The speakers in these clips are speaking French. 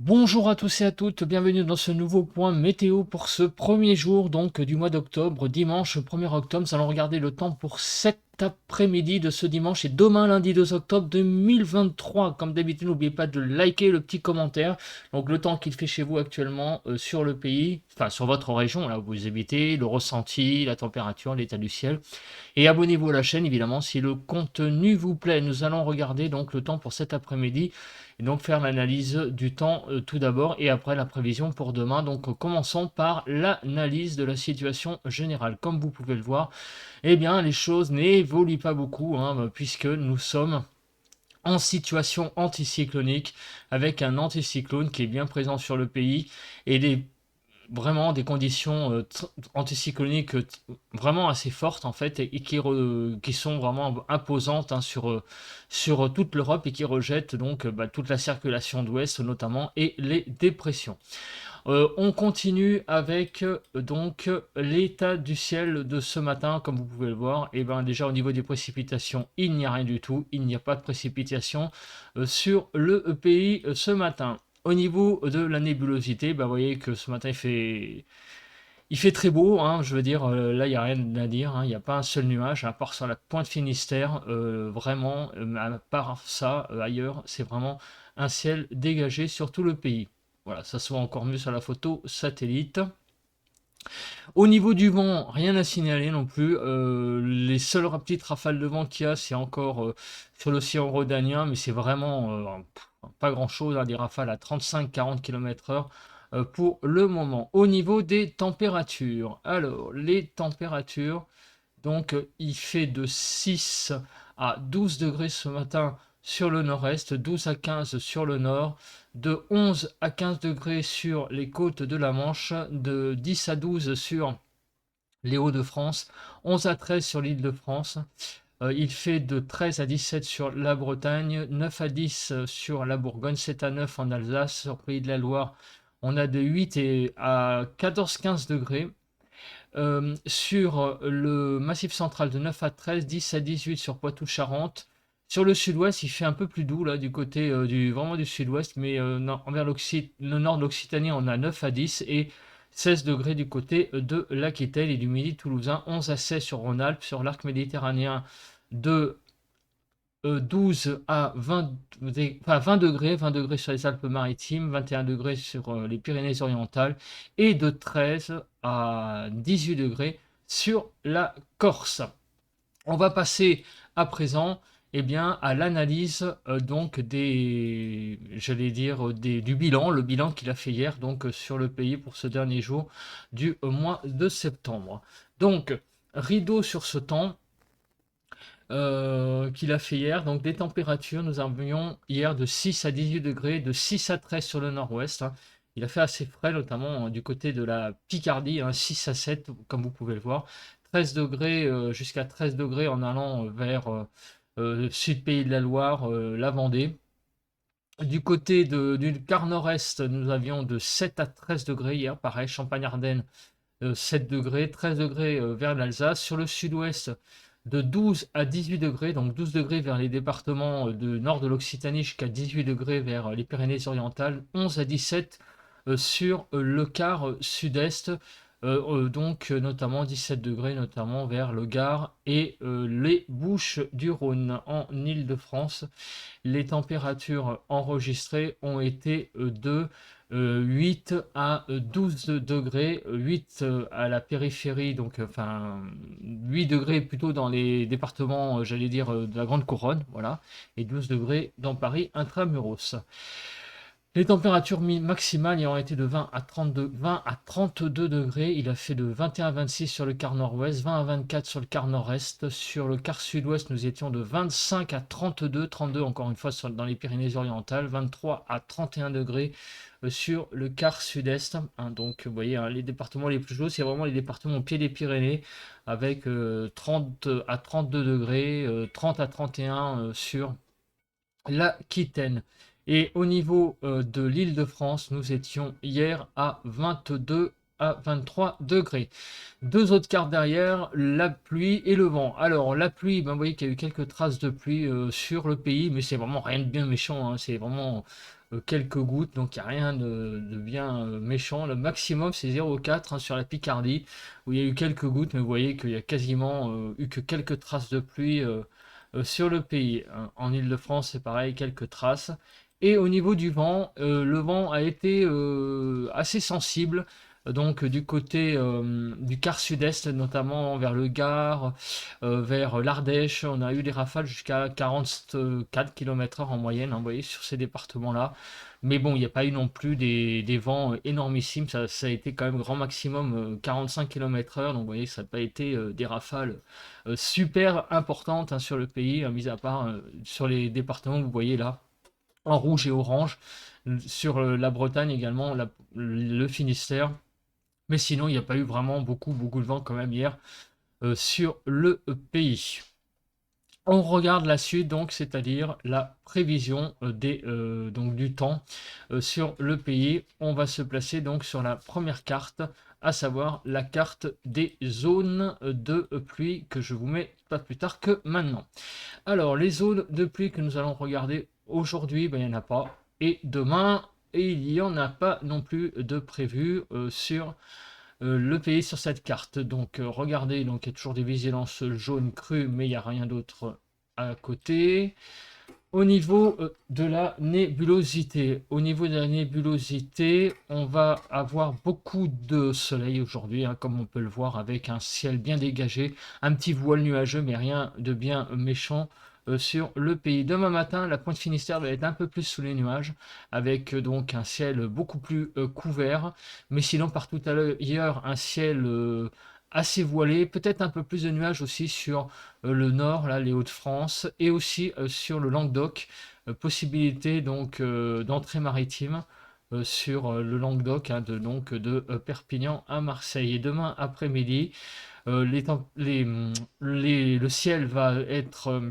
Bonjour à tous et à toutes, bienvenue dans ce nouveau point météo pour ce premier jour donc du mois d'octobre, dimanche 1er octobre. Nous allons regarder le temps pour cet après-midi de ce dimanche et demain lundi 2 octobre 2023. Comme d'habitude, n'oubliez pas de liker le petit commentaire. Donc le temps qu'il fait chez vous actuellement sur le pays, enfin sur votre région, là où vous habitez, le ressenti, la température, l'état du ciel. Et abonnez-vous à la chaîne évidemment si le contenu vous plaît. Nous allons regarder donc le temps pour cet après-midi et donc faire l'analyse du temps tout d'abord et après la prévision pour demain. Donc commençons par l'analyse de la situation générale. Comme vous pouvez le voir, eh bien les choses n'évoluent pas beaucoup hein, puisque nous sommes en situation anticyclonique avec un anticyclone qui est bien présent sur le pays et vraiment des conditions anticycloniques vraiment assez fortes en fait et qui sont vraiment imposantes hein, sur toute l'Europe et qui rejettent donc toute la circulation d'ouest notamment et les dépressions. On continue avec donc l'état du ciel de ce matin, comme vous pouvez le voir. Et ben déjà au niveau des précipitations, il n'y a rien du tout. Il n'y a pas de précipitations sur le pays ce matin. Au niveau de la nébulosité, vous voyez que ce matin il fait très beau, hein, je veux dire, là il n'y a rien à dire, hein, il n'y a pas un seul nuage, à part sur la pointe Finistère, vraiment, à part ça, ailleurs, c'est vraiment un ciel dégagé sur tout le pays. Voilà, ça se voit encore mieux sur la photo satellite. Au niveau du vent, rien à signaler non plus. Les seules petites rafales de vent qu'il y a, c'est encore sur l'océan rhodanien, mais c'est vraiment pas grand-chose, hein, des rafales à 35-40 km/h pour le moment. Au niveau des températures, alors les températures, donc il fait de 6 à 12 degrés ce matin sur le nord-est, 12 à 15 sur le nord, de 11 à 15 degrés sur les côtes de la Manche, de 10 à 12 sur les Hauts-de-France, 11 à 13 sur l'île de France. Il fait de 13 à 17 sur la Bretagne, 9 à 10 sur la Bourgogne, 7 à 9 en Alsace, sur le Pays de la Loire. On a de 8 à 14-15 degrés. Sur le Massif central de 9 à 13, 10 à 18 sur Poitou-Charentes. Sur le sud-ouest, il fait un peu plus doux là du côté vraiment du sud-ouest, mais envers le nord de l'Occitanie, on a 9 à 10 et 16 degrés du côté de l'Aquitaine et du Midi toulousain, 11 à 16 sur Rhône-Alpes, sur l'arc méditerranéen de 12 à 20, enfin 20 degrés sur les Alpes-Maritimes, 21 degrés sur les Pyrénées-Orientales et de 13 à 18 degrés sur la Corse. On va passer à présent eh bien, à l'analyse donc j'allais dire, du bilan, le bilan qu'il a fait hier donc sur le pays pour ce dernier jour du mois de septembre. Donc, rideau sur ce temps, qu'il a fait hier. Donc des températures, nous avions hier de 6 à 18 degrés, de 6 à 13 sur le nord-ouest, hein. Il a fait assez frais, notamment du côté de la Picardie, hein, 6 à 7, comme vous pouvez le voir. 13 degrés jusqu'à 13 degrés en allant vers sud Pays de la Loire, la Vendée. Du côté du quart nord-est, nous avions de 7 à 13 degrés hier, pareil, Champagne-Ardenne 7 degrés, 13 degrés vers l'Alsace. Sur le sud-ouest, de 12 à 18 degrés, donc 12 degrés vers les départements de nord de l'Occitanie jusqu'à 18 degrés vers les Pyrénées-Orientales, 11 à 17 sur le quart sud-est, donc notamment 17 degrés, notamment vers le Gard et les Bouches du Rhône en Île-de-France. Les températures enregistrées ont été de 8 à 12 degrés, 8 à la périphérie, donc enfin 8 degrés plutôt dans les départements, j'allais dire, de la Grande Couronne, voilà, et 12 degrés dans Paris intramuros. Les températures maximales ayant été de 20 à 32 degrés, il a fait de 21 à 26 sur le quart nord-ouest, 20 à 24 sur le quart nord-est. Sur le quart sud-ouest, nous étions de 25 à 32, 32 encore une fois dans les Pyrénées-Orientales, 23 à 31 degrés sur le quart sud-est, hein. Donc vous voyez, hein, les départements les plus chauds, c'est vraiment les départements au pied des Pyrénées, avec 30 à 32 degrés, 30 à 31 sur l'Aquitaine. Et au niveau de l'Île-de-France, nous étions hier à 22 à 23 degrés. Deux autres cartes derrière, la pluie et le vent. Alors la pluie, vous voyez qu'il y a eu quelques traces de pluie sur le pays, mais c'est vraiment rien de bien méchant, hein. C'est vraiment quelques gouttes, donc il n'y a rien de bien méchant. Le maximum c'est 0,4 hein, sur la Picardie, où il y a eu quelques gouttes, mais vous voyez qu'il y a quasiment eu que quelques traces de pluie sur le pays. Hein. En Île-de-France c'est pareil, quelques traces. Et au niveau du vent, le vent a été assez sensible. Donc du côté du quart sud-est, notamment vers le Gard, vers l'Ardèche, on a eu des rafales jusqu'à 44 km/h en moyenne, hein, vous voyez, sur ces départements-là. Mais bon, il n'y a pas eu non plus des vents énormissimes, ça a été quand même grand maximum 45 km/h, donc vous voyez, ça n'a pas été des rafales super importantes hein, sur le pays, mis à part sur les départements que vous voyez là, en rouge et orange, sur la Bretagne également, le Finistère. Mais sinon, il n'y a pas eu vraiment beaucoup de vent quand même hier sur le pays. On regarde la suite, donc, c'est-à-dire la prévision donc, du temps sur le pays. On va se placer donc sur la première carte, à savoir la carte des zones de pluie que je vous mets pas plus tard que maintenant. Alors, les zones de pluie que nous allons regarder aujourd'hui, ben, il n'y en a pas. Et demain, il n'y en a pas non plus de prévu sur le pays sur cette carte. Donc regardez, donc il y a toujours des vigilances jaunes crues, mais il n'y a rien d'autre à côté. Au niveau de la nébulosité, on va avoir beaucoup de soleil aujourd'hui, hein, comme on peut le voir, avec un ciel bien dégagé, un petit voile nuageux, mais rien de bien méchant sur le pays. Demain matin, la pointe Finistère va être un peu plus sous les nuages, avec donc un ciel beaucoup plus couvert, mais sinon partout ailleurs, un ciel assez voilé, peut-être un peu plus de nuages aussi sur le nord, là, les Hauts-de-France, et aussi sur le Languedoc, possibilité donc d'entrée maritime sur le Languedoc, hein, donc de Perpignan à Marseille. Et demain après-midi, le ciel va être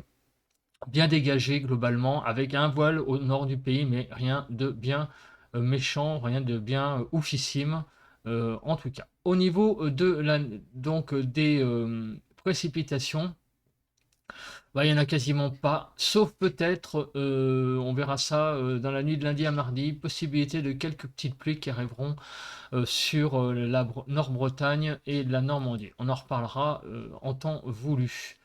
bien dégagé globalement, avec un voile au nord du pays, mais rien de bien méchant, rien de bien oufissime, en tout cas. Au niveau des précipitations, bah, il n'y en a quasiment pas, sauf peut-être, on verra ça dans la nuit de lundi à mardi, possibilité de quelques petites pluies qui arriveront sur la Nord-Bretagne et la Normandie. On en reparlera en temps voulu.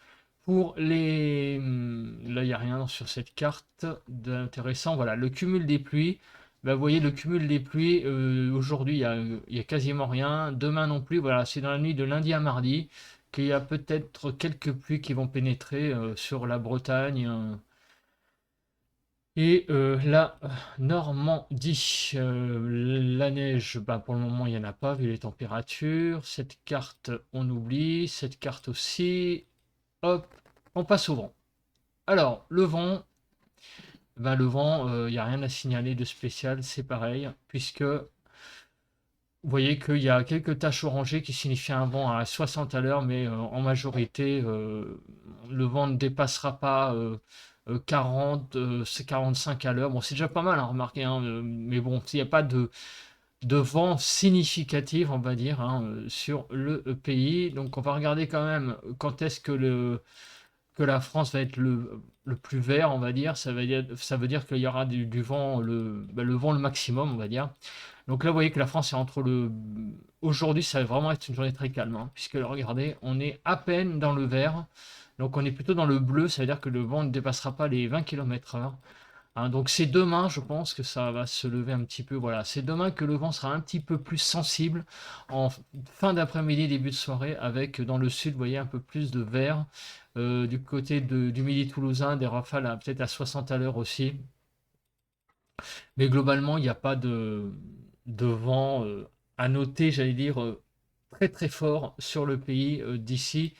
Pour les... Là, il n'y a rien sur cette carte d'intéressant. Voilà, le cumul des pluies. Bah, vous voyez, le cumul des pluies, aujourd'hui, il y a quasiment rien. Demain non plus. Voilà, c'est dans la nuit de lundi à mardi qu'il y a peut-être quelques pluies qui vont pénétrer sur la Bretagne et la Normandie. La neige, bah, pour le moment, il n'y en a pas vu les températures. Cette carte, on oublie. Cette carte aussi. Hop, on passe au vent. Alors, le vent, ben, le vent, il n'y a rien à signaler de spécial, c'est pareil, puisque vous voyez qu'il y a quelques taches orangées qui signifient un vent à 60 à l'heure, mais en majorité, le vent ne dépassera pas 40, 45 à l'heure. Bon, c'est déjà pas mal, hein, remarquez, hein, mais bon, il n'y a pas de vent significatif, on va dire, hein, sur le pays. Donc, on va regarder quand même quand est-ce que la France va être le plus vert, on va dire. Ça veut dire qu'il y aura du vent, le vent le maximum, on va dire. Donc là, vous voyez que la France est entre le... Aujourd'hui, ça va vraiment être une journée très calme, hein, puisque regardez, on est à peine dans le vert. Donc on est plutôt dans le bleu, ça veut dire que le vent ne dépassera pas les 20 km/h. Hein, donc c'est demain, je pense que ça va se lever un petit peu. Voilà, c'est demain que le vent sera un petit peu plus sensible en fin d'après-midi, début de soirée, avec dans le sud, vous voyez, un peu plus de vert. Du côté du midi toulousain, des rafales peut-être à 60 à l'heure aussi. Mais globalement, il n'y a pas de vent à noter, j'allais dire, très très fort sur le pays d'ici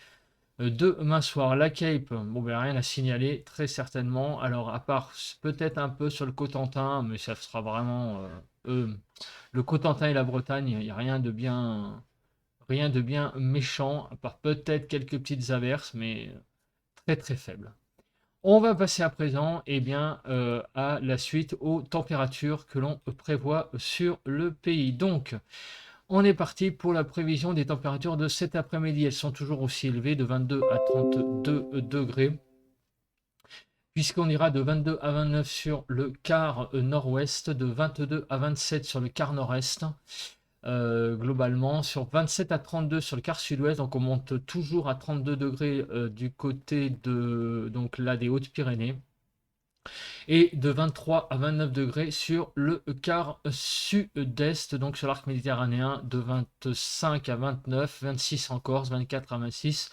demain soir. La Cape, bon, ben, rien à signaler, très certainement. Alors, à part peut-être un peu sur le Cotentin, mais ça sera vraiment le Cotentin et la Bretagne, il n'y a rien de bien méchant, à part peut-être quelques petites averses, mais très très faibles. On va passer à présent bien, à la suite aux températures que l'on prévoit sur le pays. Donc, on est parti pour la prévision des températures de cet après-midi. Elles sont toujours aussi élevées, de 22 à 32 degrés. puisqu'on ira de 22 à 29 sur le quart nord-ouest, de 22 à 27 sur le quart nord-est, globalement, sur 27 à 32 sur le quart sud-ouest, donc on monte toujours à 32 degrés du côté de, donc là, des Hautes-Pyrénées, et de 23 à 29 degrés sur le quart sud-est, donc sur l'arc méditerranéen, de 25 à 29, 26 en Corse, 24 à 26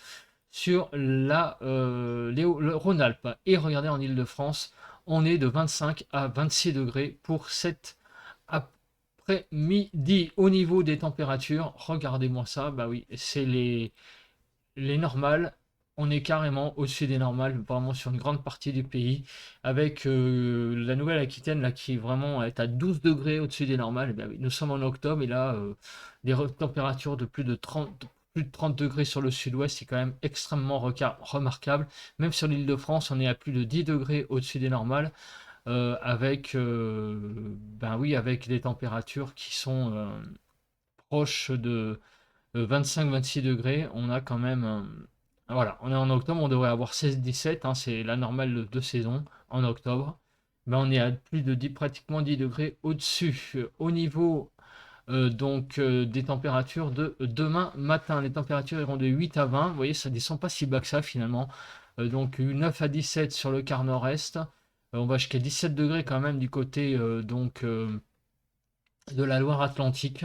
sur le Rhône-Alpes. Et regardez en Ile-de-France, on est de 25 à 26 degrés pour cet après-midi. Au niveau des températures, regardez-moi ça, bah oui, c'est les normales. On est carrément au-dessus des normales, vraiment sur une grande partie du pays, avec la Nouvelle-Aquitaine là qui vraiment est à 12 degrés au-dessus des normales. Eh bien oui, nous sommes en octobre et là, des températures de plus de 30 degrés sur le sud-ouest, c'est quand même extrêmement remarquable. Même sur l'île de France, on est à plus de 10 degrés au-dessus des normales, ben oui, avec des températures qui sont proches de 25-26 degrés. On a quand même, voilà, on est en octobre, on devrait avoir 16-17, hein, c'est la normale de saison en octobre. Ben, on est à plus de 10, pratiquement 10 degrés au-dessus. Au niveau des températures de demain matin, les températures iront de 8 à 20. Vous voyez, ça descend pas si bas que ça finalement. Donc 9 à 17 sur le quart nord-est. On va jusqu'à 17 degrés quand même du côté de la Loire-Atlantique.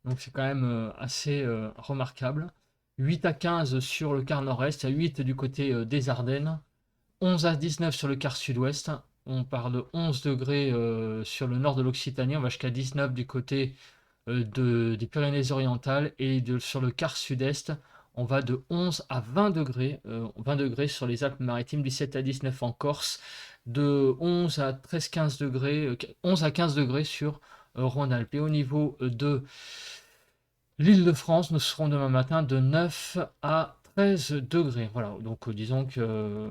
Donc c'est quand même assez remarquable. 8 à 15 sur le quart nord-est, à 8 du côté des Ardennes, 11 à 19 sur le quart sud-ouest, on part de 11 degrés sur le nord de l'Occitanie, on va jusqu'à 19 du côté des Pyrénées-Orientales, et sur le quart sud-est, on va de 11 à 20 degrés sur les Alpes-Maritimes, 17 à 19 en Corse, de 11 à 13-15 degrés, 11 à 15 degrés sur Rhône-Alpes. Et au niveau de l'Île-de-France, nous serons demain matin de 9 à 13 degrés. Voilà, donc disons que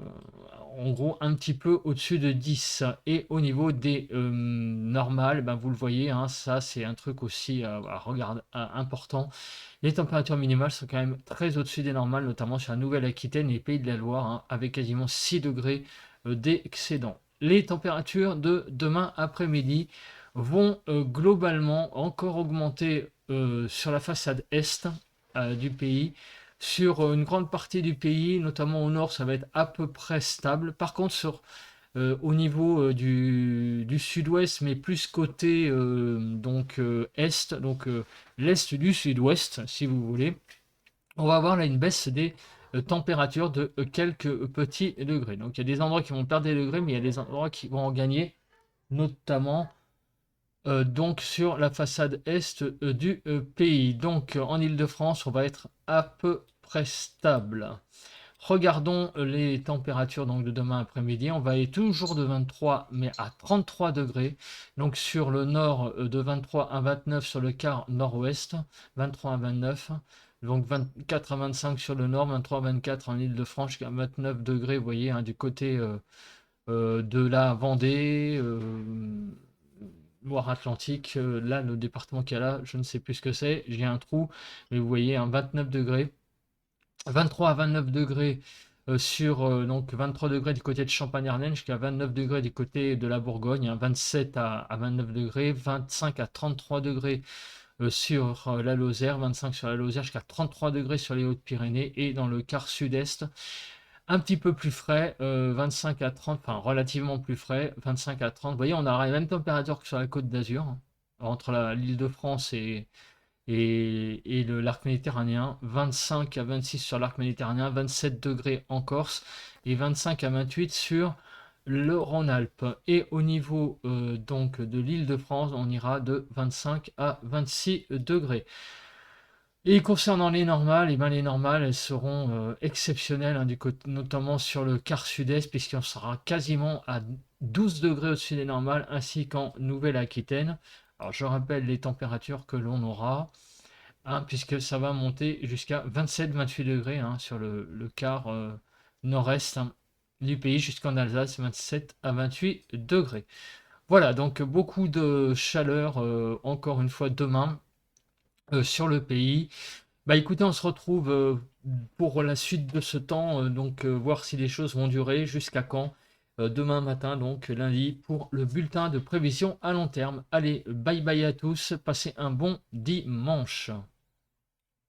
en gros un petit peu au-dessus de 10. Et au niveau des normales, ben, vous le voyez, hein, ça c'est un truc aussi à regarder, important. Les températures minimales sont quand même très au-dessus des normales, notamment sur la Nouvelle-Aquitaine et les Pays de la Loire, hein, avec quasiment 6 degrés d'excédent. Les températures de demain après-midi vont globalement encore augmenter sur la façade est du pays. Sur une grande partie du pays, notamment au nord, ça va être à peu près stable. Par contre, au niveau du sud-ouest, mais plus côté est, donc l'est du sud-ouest, si vous voulez, on va avoir là une baisse des températures de quelques petits degrés. Donc il y a des endroits qui vont perdre des degrés, mais il y a des endroits qui vont en gagner, notamment donc sur la façade est du pays. Donc en Île-de-France, on va être à peu près stable. Regardons les températures donc de demain après-midi. On va aller toujours de 23 mais à 33 degrés. Donc sur le nord de 23 à 29 sur le quart nord-ouest, 23 à 29. Donc 24 à 25 sur le nord, 23 à 24 en Île-de-France, jusqu'à 29 degrés, vous voyez, hein, du côté de la Vendée, Loire-Atlantique. Là, le département qu'il y a là, je ne sais plus ce que c'est, j'ai un trou, mais vous voyez, un 29 degrés. 23 à 29 degrés donc 23 degrés du côté de Champagne-Ardenne, jusqu'à 29 degrés du côté de la Bourgogne, hein, 27 à 29 degrés, 25 à 33 degrés sur la Lozère, 25 sur la Lozère, jusqu'à 33 degrés sur les Hautes-Pyrénées, et dans le quart sud-est, un petit peu plus frais, 25 à 30, enfin relativement plus frais, 25 à 30. Vous voyez, on a la même température que sur la Côte d'Azur, hein, entre l'île de France et l'arc méditerranéen, 25 à 26 sur l'arc méditerranéen, 27 degrés en Corse et 25 à 28 sur le Rhône-Alpes. Et au niveau donc de l'île de France, on ira de 25 à 26 degrés. Et concernant les normales, eh ben les normales, elles seront exceptionnelles, hein, notamment sur le quart sud-est, puisqu'on sera quasiment à 12 degrés au-dessus des normales, ainsi qu'en Nouvelle-Aquitaine. Alors je rappelle les températures que l'on aura, hein, puisque ça va monter jusqu'à 27-28 degrés, hein, sur le quart nord-est, hein, du pays, jusqu'en Alsace, 27 à 28 degrés. Voilà, donc beaucoup de chaleur encore une fois demain sur le pays. Bah écoutez, on se retrouve pour la suite de ce temps, voir si les choses vont durer, jusqu'à quand. demain matin, donc lundi, pour le bulletin de prévision à long terme. Allez, bye bye à tous, passez un bon dimanche.